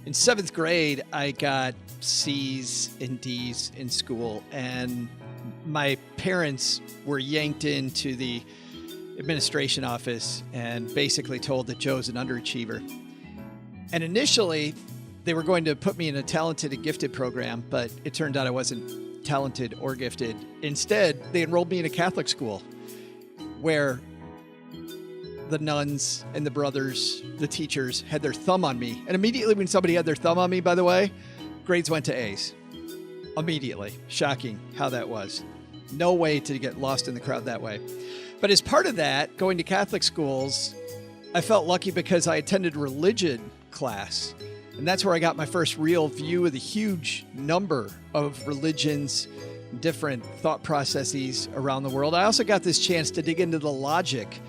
In seventh grade, I got C's and D's in school, and my parents were yanked into the administration office and basically told that Joe's an underachiever. And initially, they were going to put me in a talented and gifted program, but it turned out I wasn't talented or gifted. Instead, they enrolled me in a Catholic school where the nuns and the brothers, the teachers, had their thumb on me. And immediately when somebody had their thumb on me, by the way, grades went to A's. Immediately. Shocking how that was. No way to get lost in the crowd that way. But as part of that, going to Catholic schools, I felt lucky because I attended religion class. And that's where I got my first real view of the huge number of religions, different thought processes around the world. I also got this chance to dig into the logic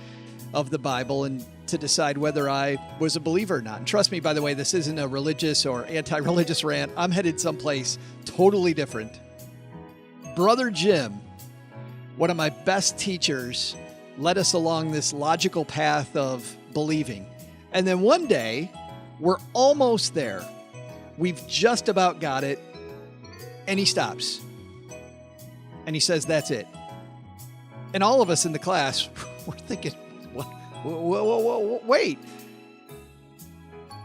of the Bible and to decide whether I was a believer or not. And trust me, by the way, this isn't a religious or anti-religious rant. I'm headed someplace totally different. Brother Jim, one of my best teachers, led us along this logical path of believing. And then one day, we're almost there. We've just about got it. And he stops. And he says, that's it. And all of us in the class, we're thinking, what? Whoa, wait.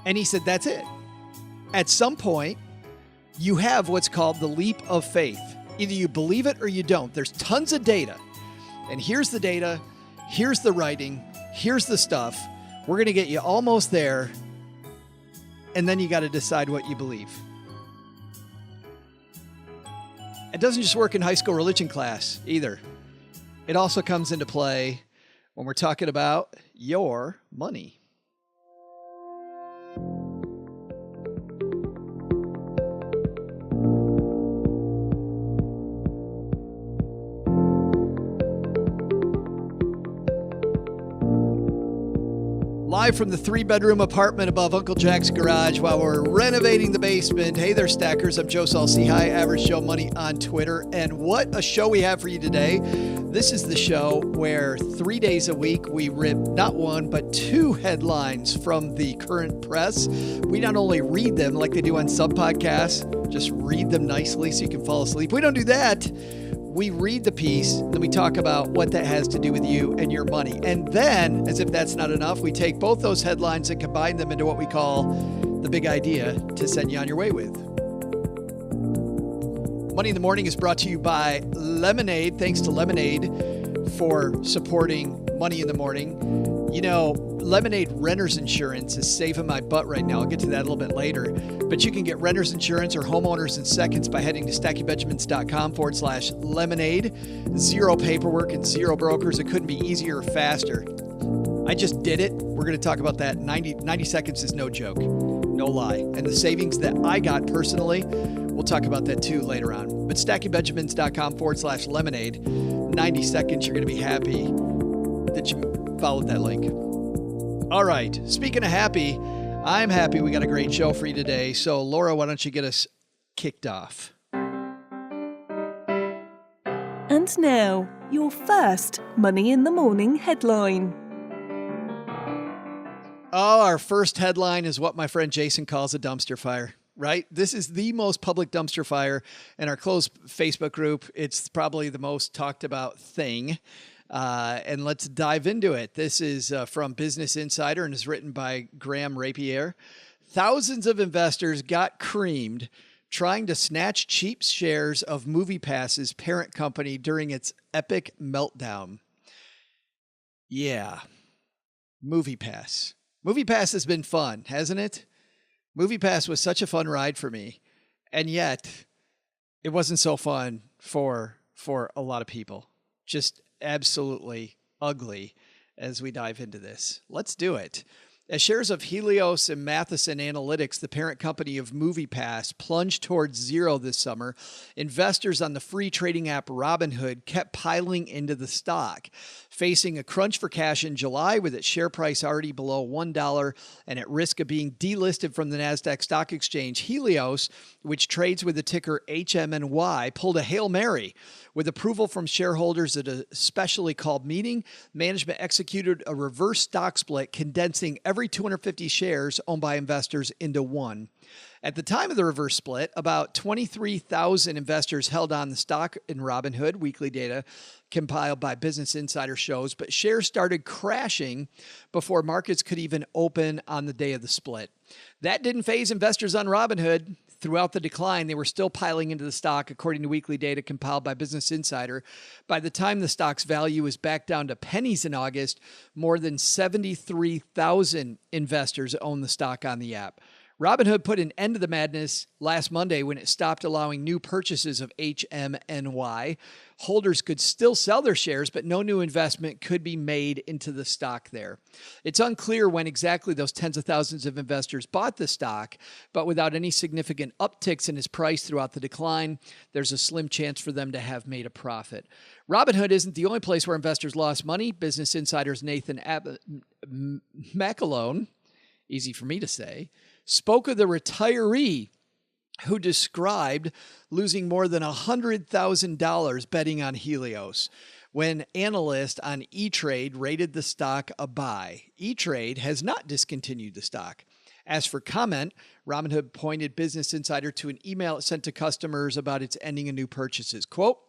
And he said, that's it. At some point, you have what's called the leap of faith. Either you believe it or you don't. There's tons of data. And here's the data. Here's the writing. Here's the stuff. We're going to get you almost there. And then you got to decide what you believe. It doesn't just work in high school religion class either. It also comes into play when we're talking about your money. Live from the 3-bedroom apartment above Uncle Jack's garage while we're renovating the basement. Hey there, stackers. I'm saul-sehy, Average Joe Money on Twitter. And what a show we have for you today. This is the show where 3 days a week we rip not one, but 2 headlines from the current press. We not only read them like they do on some podcasts, just read them nicely so you can fall asleep. We don't do that. We read the piece, then we talk about what that has to do with you and your money. And then, as if that's not enough, we take both those headlines and combine them into what we call the big idea to send you on your way with. Money in the Morning is brought to you by Lemonade. Thanks to Lemonade for supporting Money in the Morning. You know, Lemonade renter's insurance is saving my butt right now. I'll get to that a little bit later. But you can get renter's insurance or homeowners in seconds by heading to stackingbenjamins.com/lemonade. 0 paperwork and 0 brokers. It couldn't be easier or faster. I just did it. We're going to talk about that. 90 seconds is no joke. No lie. And the savings that I got personally, we'll talk about that too later on. But stackingbenjamins.com/lemonade. 90 seconds, you're going to be happy that you followed that link. All right. Speaking of happy, I'm happy we got a great show for you today. So, Laura, why don't you get us kicked off? And now, your first Money in the Morning headline. Oh, our first headline is what my friend Jason calls a dumpster fire, right? This is the most public dumpster fire in our closed Facebook group. It's probably the most talked about thing. And let's dive into it. This is from Business Insider and is written by Graham Rapier. Thousands of investors got creamed trying to snatch cheap shares of MoviePass's parent company during its epic meltdown. Yeah, MoviePass. MoviePass has been fun, hasn't it? MoviePass was such a fun ride for me. And yet, it wasn't so fun for a lot of people. Just absolutely ugly as we dive into this. Let's do it. As shares of Helios and Matheson Analytics, the parent company of MoviePass, plunged towards zero this summer, investors on the free trading app Robinhood kept piling into the stock. Facing a crunch for cash in July with its share price already below $1 and at risk of being delisted from the NASDAQ stock exchange, Helios, which trades with the ticker HMNY, pulled a Hail Mary. With approval from shareholders at a specially called meeting, management executed a reverse stock split, condensing every every 250 shares owned by investors into one. At the time of the reverse split, about 23,000 investors held on the stock in Robinhood, weekly data compiled by Business Insider shows, but shares started crashing before markets could even open on the day of the split. That didn't faze investors on Robinhood. Throughout the decline, they were still piling into the stock, according to weekly data compiled by Business Insider. By the time the stock's value was back down to pennies in August, more than 73,000 investors owned the stock on the app. Robinhood put an end to the madness last Monday when it stopped allowing new purchases of HMNY. Holders could still sell their shares, but no new investment could be made into the stock there. It's unclear when exactly those tens of thousands of investors bought the stock, but without any significant upticks in its price throughout the decline, there's a slim chance for them to have made a profit. Robinhood isn't the only place where investors lost money. Business Insider's Nathan McAlone, easy for me to say, spoke of the retiree who described losing more than $100,000 betting on Helios when analysts on E-Trade rated the stock a buy. E-Trade has not discontinued the stock. As for comment, Robinhood pointed Business Insider to an email it sent to customers about its ending of new purchases. Quote,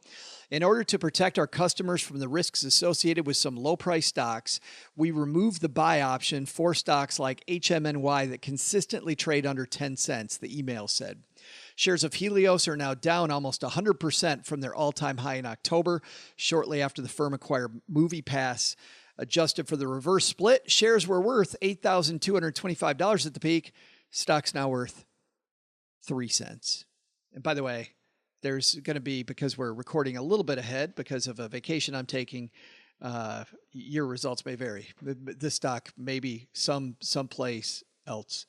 "In order to protect our customers from the risks associated with some low-price stocks, we removed the buy option for stocks like HMNY that consistently trade under 10 cents, the email said. Shares of Helios are now down almost 100% from their all-time high in October, shortly after the firm acquired MoviePass. Adjusted for the reverse split, shares were worth $8,225 at the peak. Stock's now worth 3 cents. And by the way, there's going to be, because we're recording a little bit ahead because of a vacation I'm taking, your results may vary. This stock may be someplace else.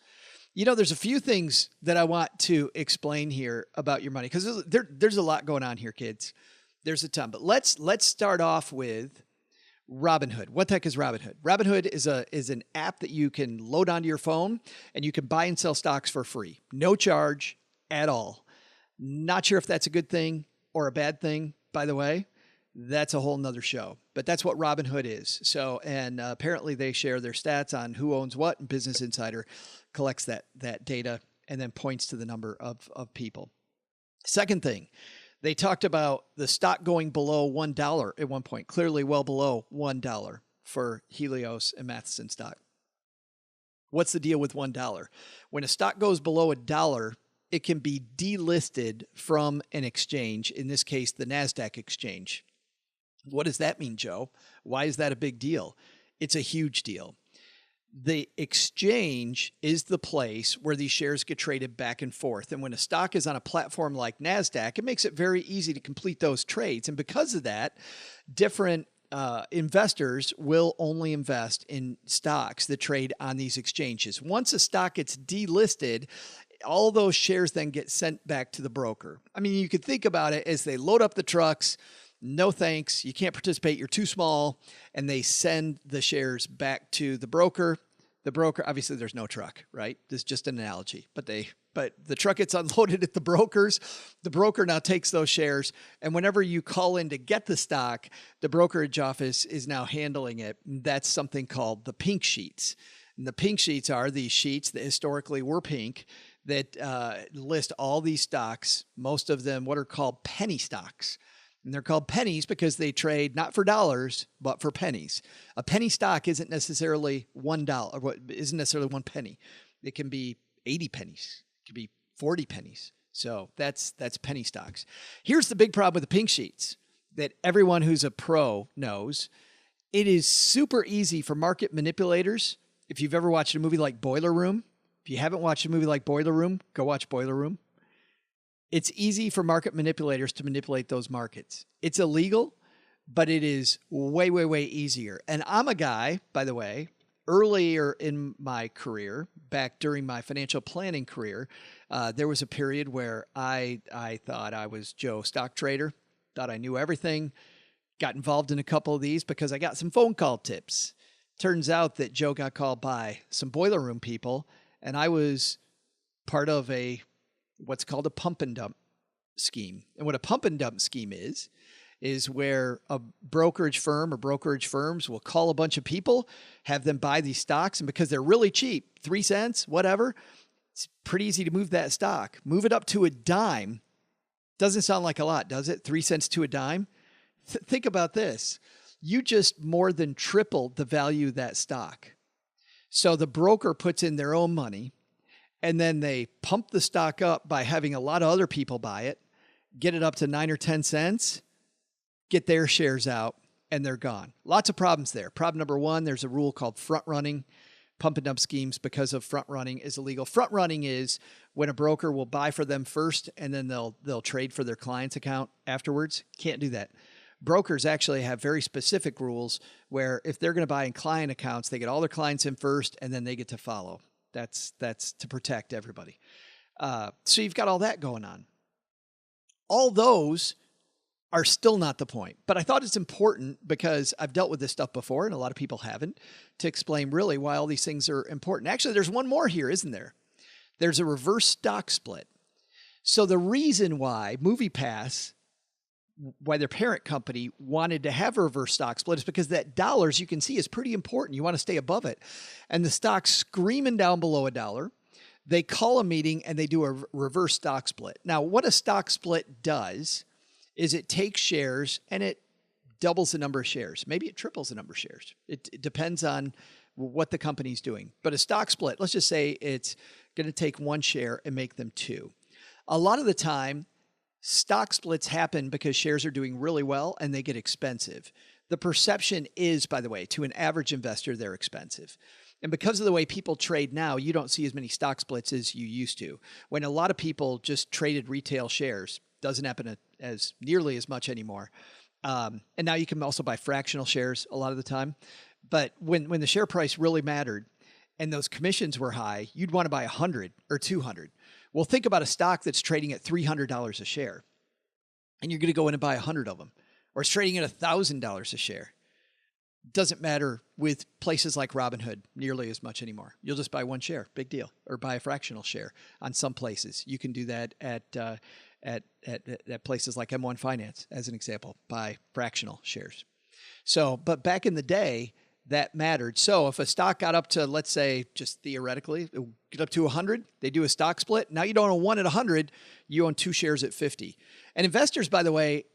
You know, there's a few things that I want to explain here about your money, because there's a lot going on here, kids. There's a ton. But let's start off with Robinhood. What the heck is Robinhood? Robinhood is an app that you can load onto your phone, and you can buy and sell stocks for free. No charge at all. Not sure if that's a good thing or a bad thing, by the way. That's a whole nother show. But that's what Robinhood is. So, and apparently they share their stats on who owns what, and Business Insider collects that data and then points to the number of people. Second thing, they talked about the stock going below $1 at one point, clearly well below $1 for Helios and Matheson stock. What's the deal with $1? When a stock goes below $1, it can be delisted from an exchange, in this case, the NASDAQ exchange. What does that mean, Joe? Why is that a big deal? It's a huge deal. The exchange is the place where these shares get traded back and forth. And when a stock is on a platform like NASDAQ, it makes it very easy to complete those trades. And because of that, different investors will only invest in stocks that trade on these exchanges. Once a stock gets delisted, all those shares then get sent back to the broker. I mean, you could think about it as they load up the trucks. No thanks. You can't participate. You're too small. And they send the shares back to the broker. The broker, obviously there's no truck, right? This is just an analogy, but the truck gets unloaded at the brokers. The broker now takes those shares. And whenever you call in to get the stock, the brokerage office is now handling it. That's something called the pink sheets. And the pink sheets are these sheets that historically were pink that list all these stocks, most of them what are called penny stocks. And they're called pennies because they trade not for dollars, but for pennies. A penny stock isn't necessarily $1, or isn't necessarily 1 penny. It can be 80 pennies. It can be 40 pennies. So that's penny stocks. Here's the big problem with the pink sheets that everyone who's a pro knows. It is super easy for market manipulators. If you've ever watched a movie like Boiler Room, if you haven't watched a movie like Boiler Room, go watch Boiler Room. It's easy for market manipulators to manipulate those markets. It's illegal, but it is way, way, way easier. And I'm a guy, by the way, earlier in my career, back during my financial planning career, there was a period where I thought I was Joe stock trader, thought I knew everything, got involved in a couple of these because I got some phone call tips. Turns out that Joe got called by some Boiler Room people, and I was part of what's called a pump and dump scheme. And what a pump and dump scheme is is where a brokerage firm or brokerage firms will call a bunch of people, have them buy these stocks. And because they're really cheap, 3 cents, whatever, it's pretty easy to move that stock. Move it up to a dime. Doesn't sound like a lot, does it? 3 cents to a dime. Think about this. You just more than tripled the value of that stock. So the broker puts in their own money, and then they pump the stock up by having a lot of other people buy it, get it up to 9 or 10 cents, get their shares out, and they're gone. Lots of problems there. Problem number one, there's a rule called front running. Pumping up schemes because of front running is illegal. Front running is when a broker will buy for them first and then they'll trade for their client's account afterwards. Can't do that. Brokers actually have very specific rules where if they're going to buy in client accounts, they get all their clients in first and then they get to follow. That's to protect everybody. So you've got all that going on. All those are still not the point. But I thought it's important because I've dealt with this stuff before and a lot of people haven't, to explain really why all these things are important. Actually, there's one more here, isn't there? There's a reverse stock split. So the reason why MoviePass, why their parent company wanted to have a reverse stock split is because that dollars you can see is pretty important. You want to stay above it. And the stock's screaming down below $1. They call a meeting and they do a reverse stock split. Now, what a stock split does is it takes shares and it doubles the number of shares. Maybe it triples the number of shares. It depends on what the company's doing. But a stock split, let's just say it's going to take 1 share and make them 2. A lot of the time, stock splits happen because shares are doing really well and they get expensive. The perception is, by the way, to an average investor, they're expensive. And because of the way people trade now, you don't see as many stock splits as you used to. When a lot of people just traded retail shares, doesn't happen as nearly as much anymore. And now you can also buy fractional shares a lot of the time. But when the share price really mattered and those commissions were high, you'd want to buy 100 or 200. Well, think about a stock that's trading at $300 a share, and you're going to go in and buy 100 of them, or it's trading at $1,000 a share. Doesn't matter with places like Robinhood nearly as much anymore. You'll just buy 1 share, big deal, or buy a fractional share on some places. You can do that at places like M1 Finance, as an example, buy fractional shares. So, but back in the day, that mattered. So if a stock got up to, let's say, just theoretically, get up to 100, they do a stock split. Now you don't own 1 at 100, you own 2 shares at 50. And investors, by the way,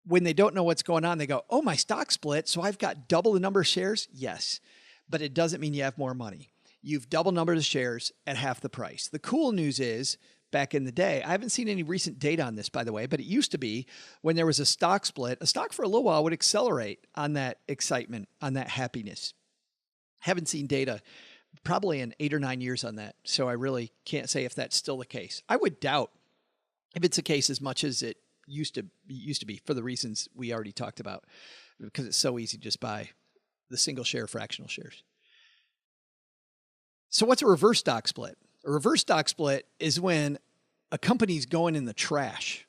when they don't know what's going on, they go, oh, my stock split, so I've got double the number of shares? Yes, but it doesn't mean you have more money. You've double numbered of shares at half the price. The cool news is, back in the day, I haven't seen any recent data on this, by the way, but it used to be when there was a stock split, a stock for a little while would accelerate on that excitement, on that happiness. Haven't seen data probably in 8 or 9 years on that, so I really can't say if that's still the case. I would doubt if it's the case as much as it used to be for the reasons we already talked about, because it's so easy to just buy the single share fractional shares. So what's a reverse stock split? A reverse stock split is when a company's going in the trash.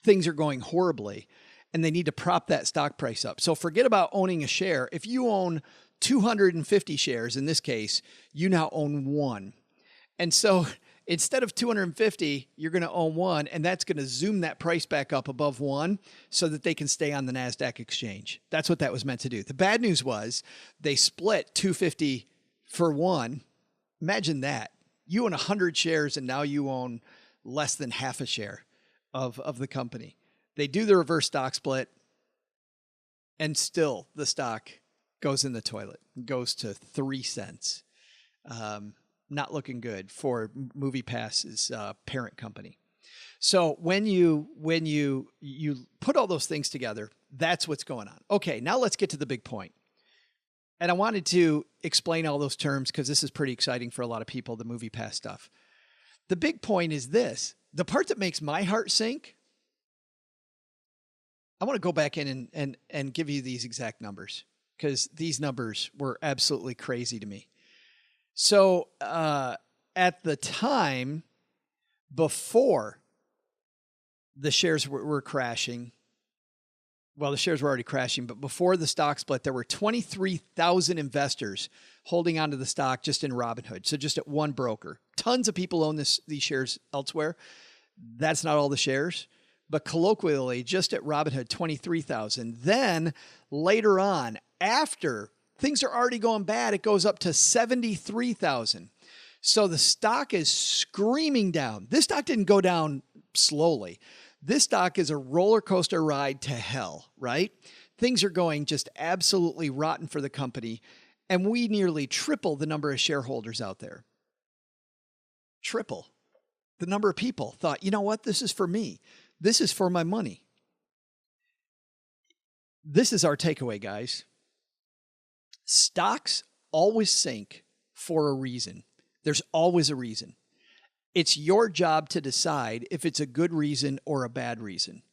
Things are going horribly and they need to prop that stock price up. So forget about owning a share. If you own 250 shares, in this case, you now own 1. And so instead of 250, you're going to own 1, and that's going to zoom that price back up above 1 so that they can stay on the NASDAQ exchange. That's what that was meant to do. The bad news was they split 250 for 1. Imagine that. You own 100 shares and now you own less than half a share of the company. They do the reverse stock split and still the stock goes in the toilet, goes to 3 cents. Not looking good for MoviePass's parent company. So when you put all those things together, that's what's going on. Okay, now let's get to the big point. And I wanted to explain all those terms because this is pretty exciting for a lot of people, the MoviePass stuff. The big point is this. The part that makes my heart sink, I want to go back in and give you these exact numbers because these numbers were absolutely crazy to me. So at the time before the shares were crashing, well, the shares were already crashing, but before the stock split, there were 23,000 investors holding onto the stock just in Robinhood. So just at one broker. Tons of people own these shares elsewhere. That's not all the shares, but colloquially, just at Robinhood, 23,000. Then later on, after things are already going bad, it goes up to 73,000. So the stock is screaming down. This stock didn't go down slowly. This stock is a roller coaster ride to hell, right? Things are going just absolutely rotten for the company. And we nearly triple the number of shareholders out there. Triple. The number of people thought, you know what? This is for me. This is for my money. This is our takeaway, guys. Stocks always sink for a reason. There's always a reason. It's your job to decide if it's a good reason or a bad reason.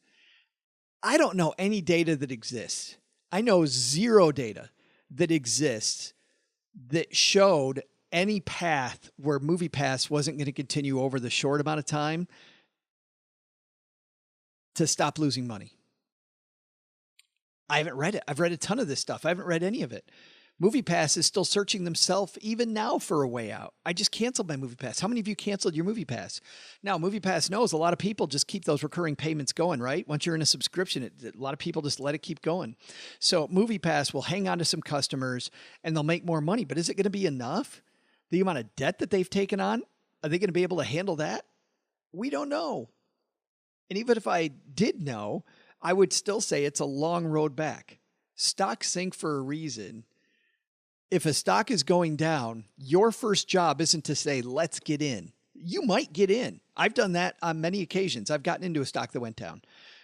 I don't know any data that exists. I know zero data that exists that showed any path where MoviePass wasn't going to continue over the short amount of time to stop losing money. I haven't read it. I've read a ton of this stuff. I haven't read any of it. MoviePass is still searching themselves even now for a way out. I just canceled my MoviePass. How many of you canceled your MoviePass? Now, MoviePass knows a lot of people just keep those recurring payments going, right? Once you're in a subscription, a lot of people just let it keep going. So MoviePass will hang on to some customers and they'll make more money. But is it going to be enough? The amount of debt that they've taken on, are they going to be able to handle that? We don't know. And even if I did know, I would still say it's a long road back. Stocks sink for a reason. If a stock is going down, your first job isn't to say, let's get in. You might get in. I've done that on many occasions. I've gotten into a stock that went down.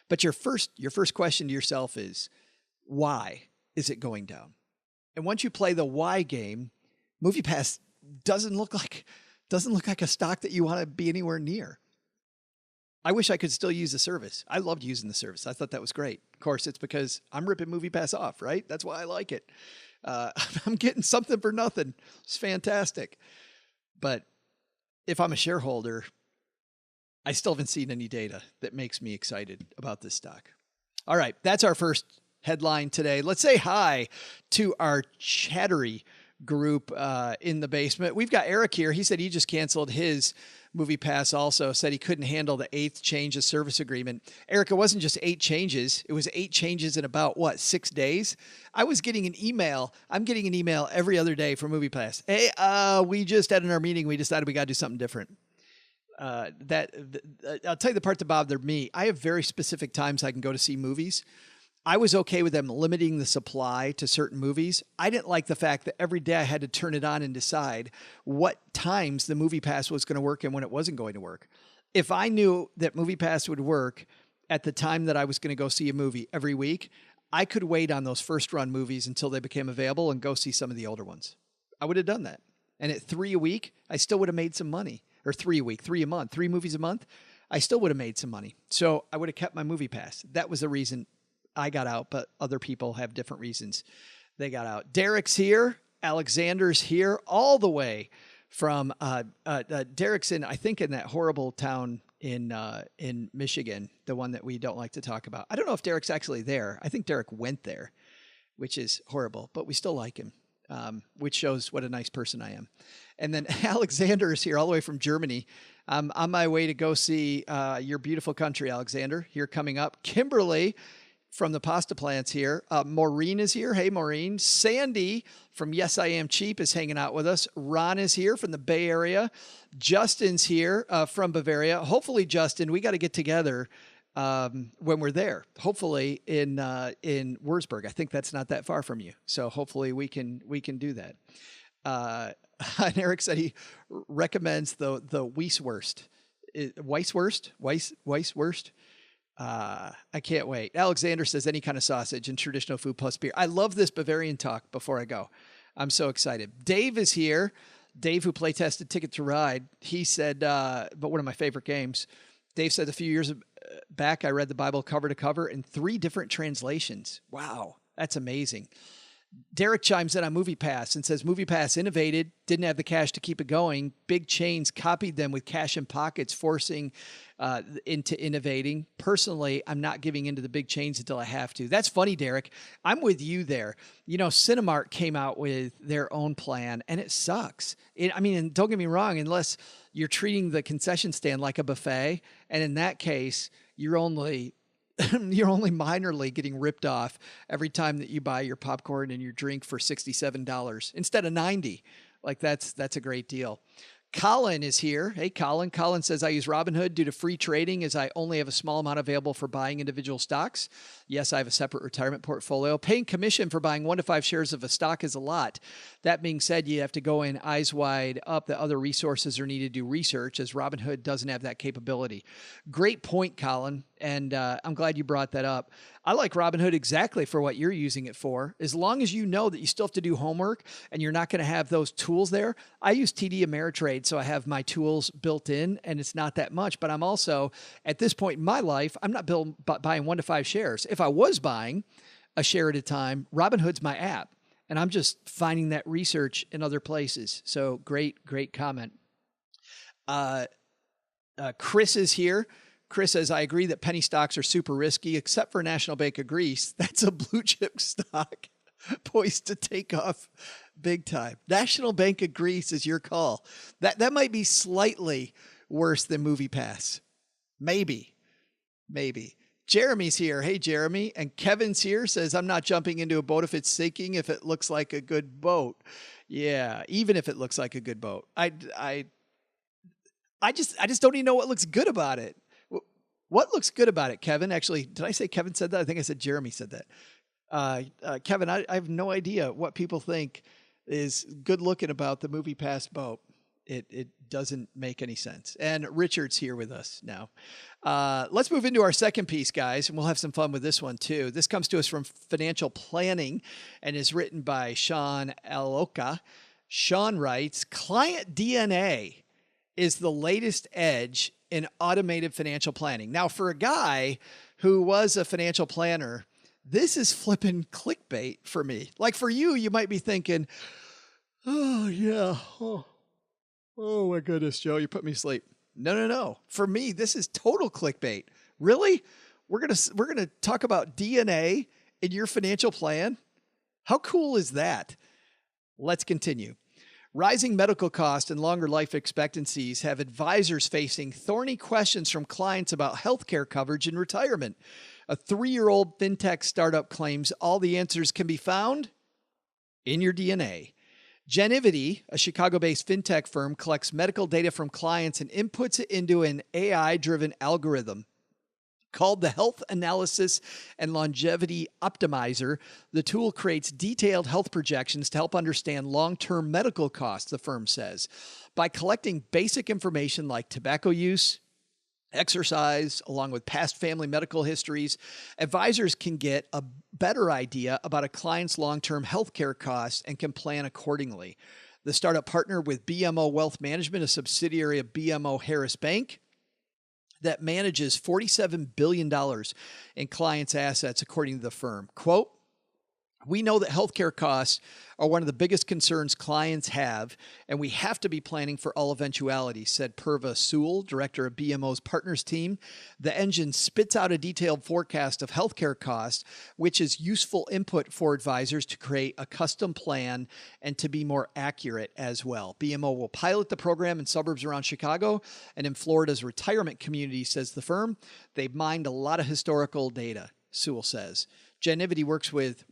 But your first question to yourself is, why is it going down? And once you play the why game, MoviePass doesn't look like a stock that you want to be anywhere near. I wish I could still use the service. I loved using the service. I thought that was great. Of course, it's because I'm ripping MoviePass off, right? That's why I like it. I'm getting something for nothing. It's fantastic. But if I'm a shareholder, I still haven't seen any data that makes me excited about this stock. All right, that's our first headline today. Let's say hi to our chattery group in the basement. We've got Eric here. He said he just canceled his MoviePass also, said he couldn't handle the 8th change of service agreement. Eric, it wasn't just 8 changes. It was 8 changes in about, 6 days? I was getting an email. I'm getting an email every other day from MoviePass. Hey, we just had in our meeting, we decided we got to do something different. I'll tell you the part that bothered me. I have very specific times I can go to see movies. I was okay with them limiting the supply to certain movies. I didn't like the fact that every day I had to turn it on and decide what times the MoviePass was going to work and when it wasn't going to work. If I knew that MoviePass would work at the time that I was going to go see a movie every week, I could wait on those first run movies until they became available and go see some of the older ones. I would have done that. And at 3 a week, I still would have made some money. Or 3 a week, 3 a month, 3 movies a month, I still would have made some money. So I would have kept my MoviePass. That was the reason I got out, but other people have different reasons they got out. Derek's here. Alexander's here all the way from Derek's I think in that horrible town in Michigan, the one that we don't like to talk about. I don't know if Derek's actually there. I think Derek went there, which is horrible, but we still like him, which shows what a nice person I am. And then Alexander is here all the way from Germany. I'm on my way to go see your beautiful country, Alexander, here coming up. Kimberly from the Pasta Plants here. Maureen is here. Hey, Maureen. Sandy from Yes, I Am Cheap is hanging out with us. Ron is here from the Bay Area. Justin's here from Bavaria. Hopefully, Justin, we got to get together when we're there. Hopefully in Würzburg. I think that's not that far from you. So hopefully we can do that. And Eric said he recommends the Weisswurst. Weisswurst? I can't wait. Alexander says any kind of sausage and traditional food plus beer. I love this Bavarian talk before I go. I'm so excited. Dave is here. Dave, who play tested Ticket to Ride. He said, but one of my favorite games. Dave said a few years back, I read the Bible cover to cover in 3 different translations. Wow, that's amazing. Derek chimes in on MoviePass and says MoviePass innovated, didn't have the cash to keep it going. Big chains copied them with cash in pockets, forcing into innovating. Personally, I'm not giving into the big chains until I have to. That's funny, Derek. I'm with you there. You know, Cinemark came out with their own plan, and it sucks. And don't get me wrong, unless you're treating the concession stand like a buffet, and in that case, you're only minorly getting ripped off every time that you buy your popcorn and your drink for $67 instead of $90. Like that's a great deal. Colin is here. Hey, Colin. Colin says, I use Robinhood due to free trading as I only have a small amount available for buying individual stocks. Yes, I have a separate retirement portfolio. Paying commission for buying 1 to 5 shares of a stock is a lot. That being said, you have to go in eyes wide up that other resources are needed to do research, as Robinhood doesn't have that capability. Great point, Colin. And I'm glad you brought that up. I like Robinhood exactly for what you're using it for. As long as you know that you still have to do homework and you're not going to have those tools there. I use TD Ameritrade, so I have my tools built in, and it's not that much. But I'm also, at this point in my life, I'm not buying 1 to 5 shares. If I was buying a share at a time, Robinhood's my app. And I'm just finding that research in other places. So great comment. Chris is here. Chris says, I agree that penny stocks are super risky, except for National Bank of Greece. That's a blue chip stock poised to take off big time. National Bank of Greece is your call. That might be slightly worse than MoviePass. Maybe. Jeremy's here. Hey, Jeremy. And Kevin's here, says, I'm not jumping into a boat if it's sinking, if it looks like a good boat. Yeah, even if it looks like a good boat. I just don't even know what looks good about it. What looks good about it, Kevin? Actually, did I say Kevin said that? I think I said Jeremy said that. Kevin, I have no idea what people think is good looking about the MoviePass boat. It doesn't make any sense. And Richard's here with us now. Let's move into our second piece, guys, and we'll have some fun with this one too. This comes to us from Financial Planning and is written by Sean Aloka. Sean writes, Client DNA is the latest edge in automated financial planning. Now, for a guy who was a financial planner, this is flipping clickbait for me. Like for you, you might be thinking, oh yeah, oh my goodness, Joe, you put me to sleep. No. For me, this is total clickbait. Really? We're gonna talk about DNA in your financial plan? How cool is that? Let's continue. Rising medical costs and longer life expectancies have advisors facing thorny questions from clients about healthcare coverage in retirement. A 3-year-old fintech startup claims all the answers can be found in your DNA. Genivity, a Chicago-based fintech firm, collects medical data from clients and inputs it into an AI-driven algorithm called the Health Analysis and Longevity Optimizer. The tool creates detailed health projections to help understand long-term medical costs, the firm says. By collecting basic information like tobacco use, exercise, along with past family medical histories, advisors can get a better idea about a client's long-term healthcare costs and can plan accordingly. The startup partnered with BMO Wealth Management, a subsidiary of BMO Harris Bank, that manages $47 billion in clients' assets, according to the firm. Quote, we know that healthcare costs are one of the biggest concerns clients have, and we have to be planning for all eventualities, said Purva Sewell, director of BMO's partners team. The engine spits out a detailed forecast of healthcare costs, which is useful input for advisors to create a custom plan and to be more accurate as well. BMO will pilot the program in suburbs around Chicago and in Florida's retirement community, says the firm. They've mined a lot of historical data, Sewell says. Genivity works with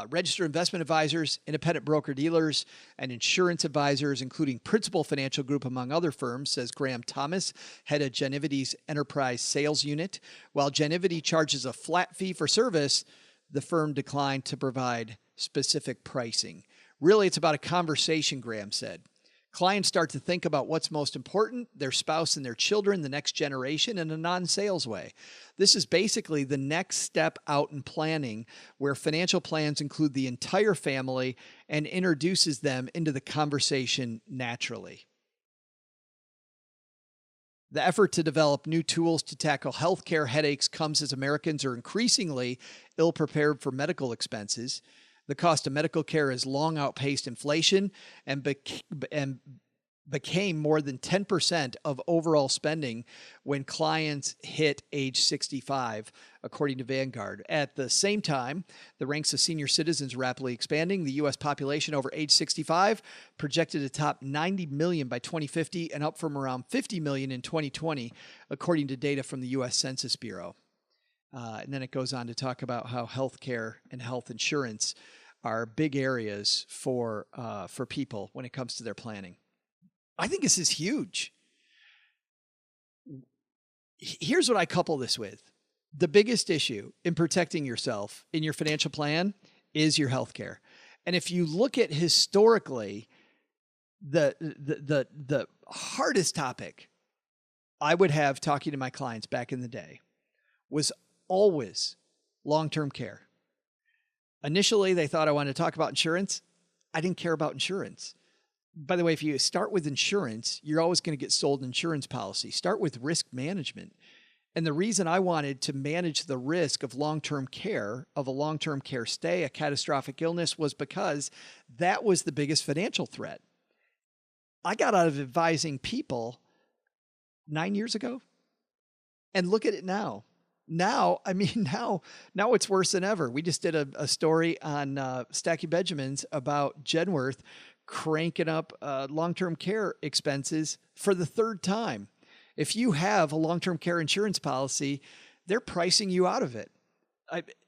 registered investment advisors, independent broker-dealers, and insurance advisors, including Principal Financial Group, among other firms, says Graham Thomas, head of Genivity's enterprise sales unit. While Genivity charges a flat fee for service, the firm declined to provide specific pricing. Really, it's about a conversation, Graham said. Clients start to think about what's most important, their spouse and their children, the next generation, in a non-sales way. This is basically the next step out in planning, where financial plans include the entire family and introduces them into the conversation naturally. The effort to develop new tools to tackle healthcare headaches comes as Americans are increasingly ill-prepared for medical expenses. The cost of medical care has long outpaced inflation and became more than 10% of overall spending when clients hit age 65, according to Vanguard. At the same time, the ranks of senior citizens rapidly expanding. The U.S. population over age 65 projected to top 90 million by 2050 and up from around 50 million in 2020, according to data from the U.S. Census Bureau. And then it goes on to talk about how healthcare and health insurance are big areas for people when it comes to their planning. I think this is huge. Here's what I couple this with. The biggest issue in protecting yourself in your financial plan is your healthcare. And if you look at historically, the hardest topic I would have talking to my clients back in the day was always long-term care. Initially, they thought I wanted to talk about insurance. I didn't care about insurance. By the way, if you start with insurance, you're always going to get sold an insurance policy. Start with risk management. And the reason I wanted to manage the risk of long-term care, of a long-term care stay, a catastrophic illness, was because that was the biggest financial threat. I got out of advising people 9 years ago, and look at it now. Now it's worse than ever. We just did a story on Stacky Benjamins about Genworth cranking up long-term care expenses for the third time. If you have a long-term care insurance policy, they're pricing you out of it.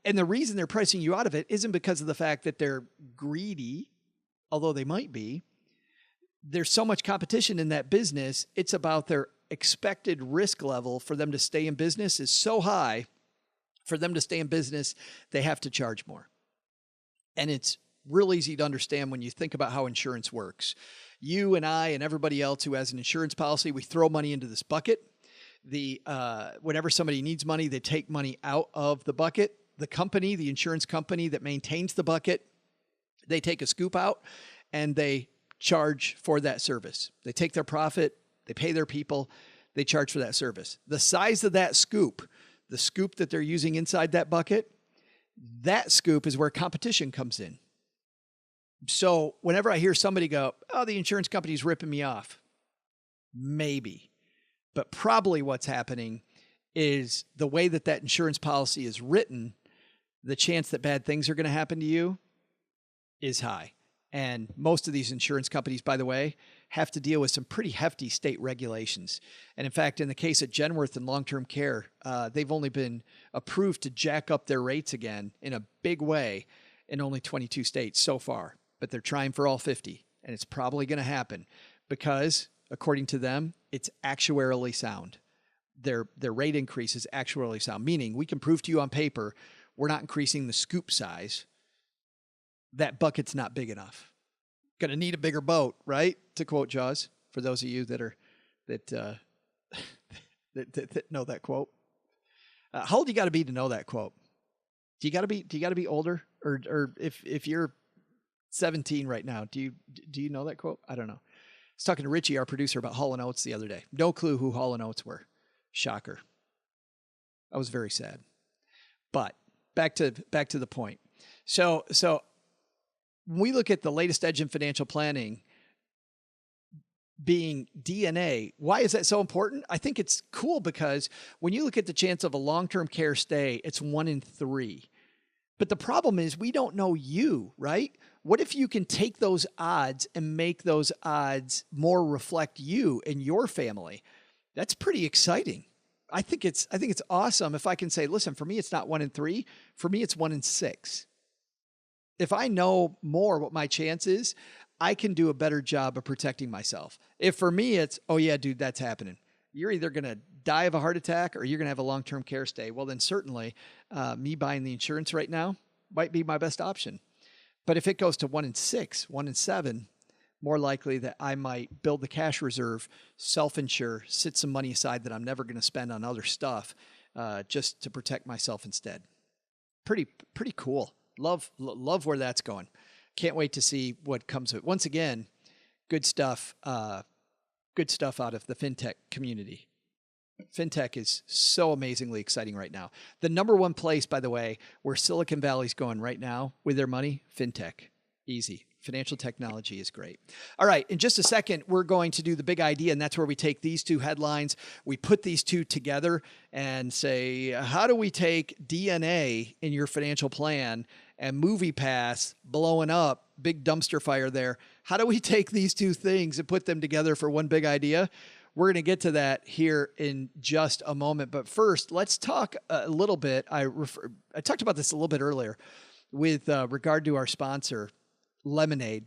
And the reason they're pricing you out of it isn't because of the fact that they're greedy, although they might be. There's so much competition in that business. It's about their expected risk level for them to stay in business is so high. For them to stay in business, they have to charge more. And it's real easy to understand when you think about how insurance works. You and I and everybody else who has an insurance policy, we throw money into this bucket. Whenever somebody needs money, they take money out of the bucket. The company, the insurance company that maintains the bucket, they take a scoop out and they charge for that service. They take their profit, they pay their people, they charge for that service. The size of that scoop, the scoop that they're using inside that bucket, that scoop is where competition comes in. So whenever I hear somebody go, oh, the insurance company's ripping me off, maybe. But probably what's happening is the way that insurance policy is written, the chance that bad things are going to happen to you is high. And most of these insurance companies, by the way, have to deal with some pretty hefty state regulations. And in fact, in the case of Genworth and long-term care, they've only been approved to jack up their rates again in a big way in only 22 states so far. But they're trying for all 50, and it's probably going to happen because, according to them, it's actuarially sound. Their rate increase is actuarially sound, meaning we can prove to you on paper we're not increasing the scoop size. That bucket's not big enough. Going to need a bigger boat, right? To quote Jaws, for those of you that know that quote. How old you got to be to know that quote? Do you got to be older, or if you're 17 right now, do you know that quote? I don't know. I was talking to Richie, our producer, about Hall & Oates the other day. No clue who Hall & Oates were. Shocker. I was very sad. But back to the point. So when we look at the latest edge in financial planning being DNA, why is that so important? I think it's cool because when you look at the chance of a long-term care stay, it's 1 in 3. But the problem is we don't know you, right? What if you can take those odds and make those odds more reflect you and your family? That's pretty exciting. I think it's awesome if I can say, listen, for me, it's not 1 in 3. For me, it's 1 in 6. If I know more what my chance is, I can do a better job of protecting myself. If for me, it's, oh yeah, dude, that's happening. You're either going to die of a heart attack or you're going to have a long-term care stay. Well, then certainly me buying the insurance right now might be my best option. But if it goes to 1 in 6, 1 in 7, more likely that I might build the cash reserve, self-insure, sit some money aside that I'm never going to spend on other stuff just to protect myself instead. Pretty cool. Love where that's going. Can't wait to see what comes of it. Once again, good stuff out of the fintech community. Fintech is so amazingly exciting right now. The number one place, by the way, where Silicon Valley's going right now with their money, fintech. Easy. Financial technology is great. All right, in just a second, we're going to do the big idea, and that's where we take these two headlines, we put these two together and say, how do we take DNA in your financial plan and MoviePass blowing up, big dumpster fire there? How do we take these two things and put them together for one big idea? We're going to get to that here in just a moment. But first, let's talk a little bit. I talked about this a little bit earlier with regard to our sponsor, Lemonade.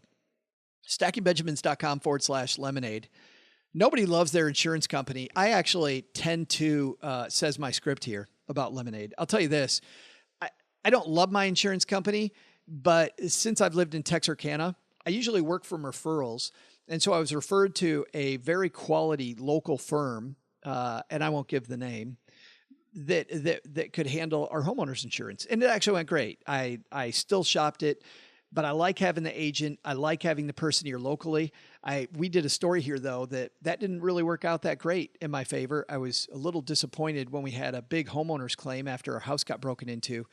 StackingBenjamins.com/lemonade. Nobody loves their insurance company. I actually tend to, says my script here about Lemonade. I'll tell you this. I don't love my insurance company, but since I've lived in Texarkana, I usually work from referrals. And so I was referred to a very quality local firm, and I won't give the name, that could handle our homeowners insurance. And it actually went great. I still shopped it, but I like having the agent. I like having the person here locally. We did a story here, though, that didn't really work out that great in my favor. I was a little disappointed when we had a big homeowners claim after our house got broken into.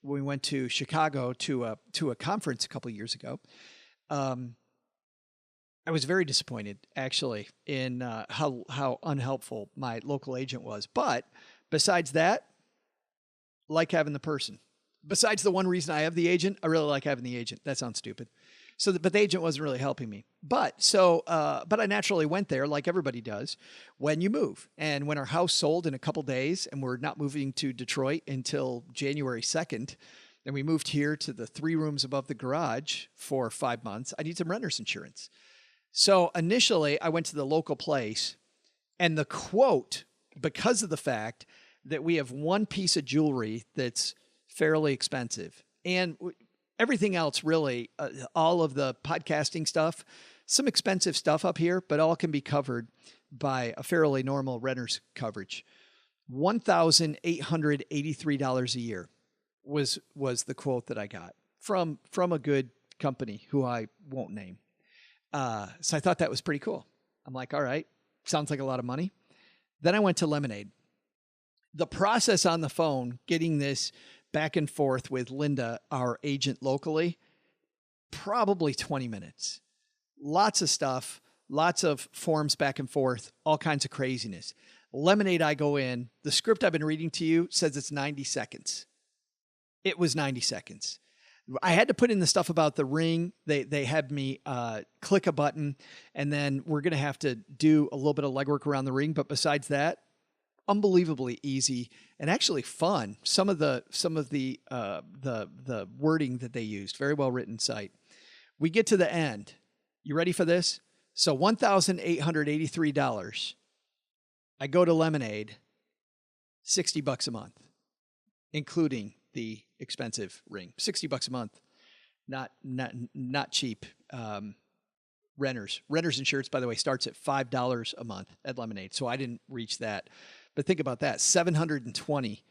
When we went to Chicago to a conference a couple of years ago. I was very disappointed, actually, in how unhelpful my local agent was. But besides that, like having the person. Besides the one reason I have the agent, I really like having the agent. That sounds stupid. But the agent wasn't really helping me. But I naturally went there, like everybody does, when you move. And when our house sold in a couple days, and we're not moving to Detroit until January 2nd, and we moved here to the 3 rooms above the garage for 5 months, I need some renter's insurance. So initially, I went to the local place, and the quote, because of the fact that we have one piece of jewelry that's fairly expensive, and everything else really, all of the podcasting stuff, some expensive stuff up here, but all can be covered by a fairly normal renter's coverage. $1,883 a year was the quote that I got from a good company who I won't name. So I thought that was pretty cool. I'm like, all right, sounds like a lot of money. Then I went to Lemonade. The process on the phone, getting this back and forth with Linda, our agent locally, probably 20 minutes. Lots of stuff, lots of forms back and forth, all kinds of craziness. Lemonade, I go in. The script I've been reading to you says it's 90 seconds. It was 90 seconds. I had to put in the stuff about the ring. They had me click a button, and then we're going to have to do a little bit of legwork around the ring. But besides that, unbelievably easy and actually fun. Some of the wording that they used, very well written site. We get to the end. You ready for this? So $1,883. I go to Lemonade, $60 a month, including the expensive ring. $60 a month, not cheap. Renters insurance, by the way, starts at $5 a month at Lemonade. So I didn't reach that, but think about that: $720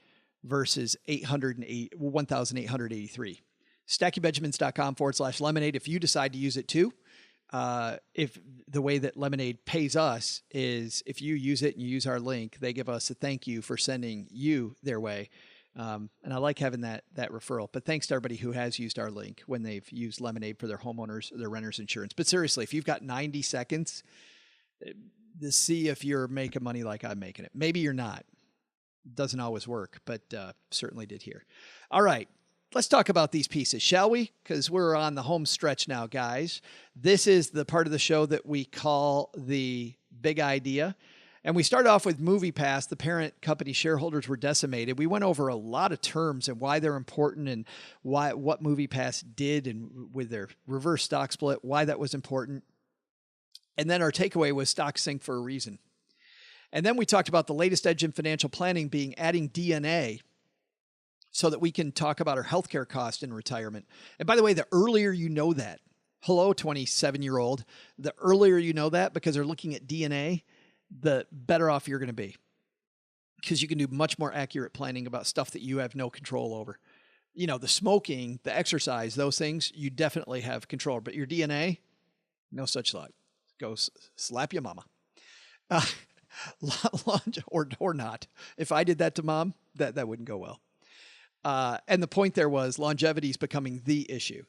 versus $1,883. StackingBenjamins.com/lemonade. If you decide to use it too, if the way that Lemonade pays us is if you use it and you use our link, they give us a thank you for sending you their way. And I like having that referral, but thanks to everybody who has used our link when they've used Lemonade for their homeowners, their renters insurance. But seriously, if you've got 90 seconds to see if you're making money like I'm making it, maybe you're not. It doesn't always work, but certainly did here. All right, let's talk about these pieces, shall we? Because we're on the home stretch now, guys. This is the part of the show that we call the big idea. And we started off with MoviePass. The parent company shareholders were decimated. We went over a lot of terms and why they're important and what MoviePass did and with their reverse stock split, why that was important. And then our takeaway was stocks sink for a reason. And then we talked about the latest edge in financial planning being adding DNA so that we can talk about our healthcare cost in retirement. And by the way, the earlier you know that, hello, 27-year-old, the earlier you know that, because they're looking at DNA, the better off you're going to be, because you can do much more accurate planning about stuff that you have no control over. You know, the smoking, the exercise, those things, you definitely have control. But your DNA, no such luck. Go slap your mama. or not. If I did that to mom, that wouldn't go well. And the point there was longevity is becoming the issue.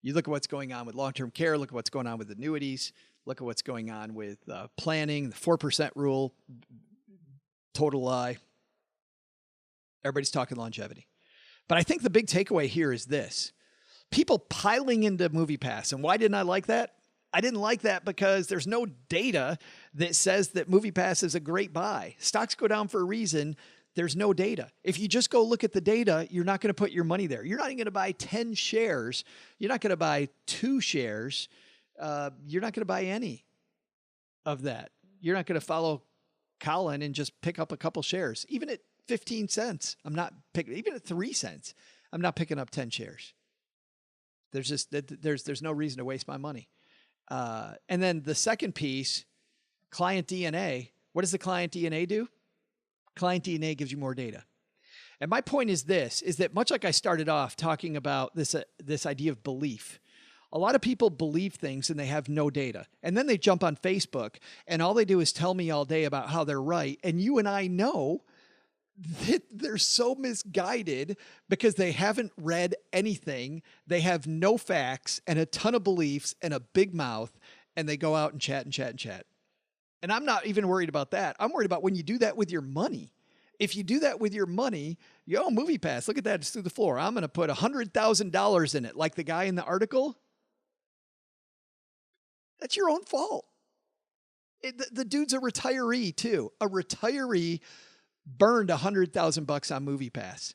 You look at what's going on with long-term care, look at what's going on with annuities, look at what's going on with planning, the 4% rule, total lie. Everybody's talking longevity. But I think the big takeaway here is this. People piling into MoviePass. And why didn't I like that? I didn't like that because there's no data that says that MoviePass is a great buy. Stocks go down for a reason. There's no data. If you just go look at the data, you're not going to put your money there. You're not even going to buy 10 shares. You're not going to buy 2 shares. You're not going to buy any of that. You're not going to follow Colin and just pick up a couple shares. Even at 15 cents, I'm not picking, even at 3 cents, I'm not picking up 10 shares. There's no reason to waste my money. And then the second piece, client DNA. What does the client DNA do? Client DNA gives you more data. And my point is this, is that much like I started off talking about this idea of belief, a lot of people believe things and they have no data. And then they jump on Facebook and all they do is tell me all day about how they're right. And you and I know that they're so misguided because they haven't read anything. They have no facts and a ton of beliefs and a big mouth, and they go out and chat and chat and chat. And I'm not even worried about that. I'm worried about when you do that with your money. If you do that with your money, MoviePass, look at that, it's through the floor. I'm going to put $100,000 in it, like the guy in the article. That's your own fault. The dude's a retiree too. A retiree burned $100,000 on MoviePass.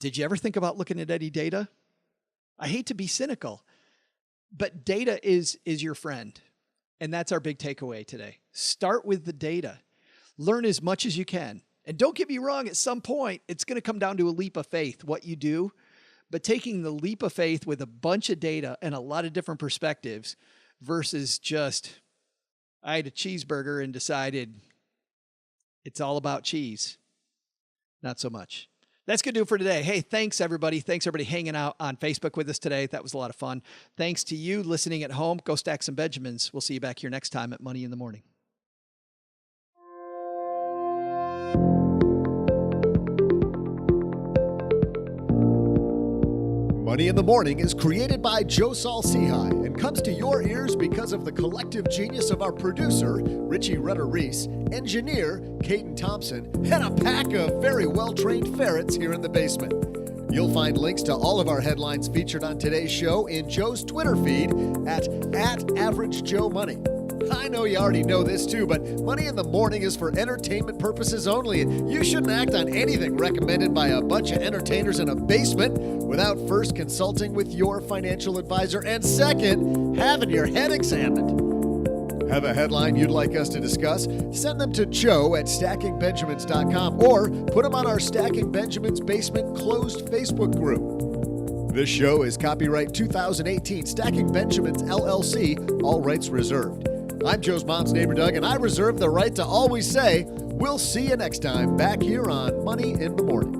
Did you ever think about looking at any data? I hate to be cynical, but data is your friend. And that's our big takeaway today. Start with the data. Learn as much as you can. And don't get me wrong, at some point, it's going to come down to a leap of faith, what you do. But taking the leap of faith with a bunch of data and a lot of different perspectives versus just, I ate a cheeseburger and decided it's all about cheese. Not so much. That's going to do it for today. Hey, thanks, everybody. Thanks, everybody, hanging out on Facebook with us today. That was a lot of fun. Thanks to you listening at home. Go stack some Benjamins. We'll see you back here next time at Money in the Morning. Money in the Morning is created by saul-sehy and comes to your ears because of the collective genius of our producer, Richie rutter-reese, engineer, Caden Thompson, and a pack of very well-trained ferrets here in the basement. You'll find links to all of our headlines featured on today's show in Joe's Twitter feed at @AverageJoeMoney. I know you already know this too, but Money in the Morning is for entertainment purposes only, and you shouldn't act on anything recommended by a bunch of entertainers in a basement without first consulting with your financial advisor and second, having your head examined. Have a headline you'd like us to discuss? Send them to Joe at stackingbenjamins.com or put them on our Stacking Benjamins Basement closed Facebook group. This show is copyright 2018 Stacking Benjamins LLC, all rights reserved. I'm Joe's mom's neighbor Doug, and I reserve the right to always say, we'll see you next time back here on Money in the Morning.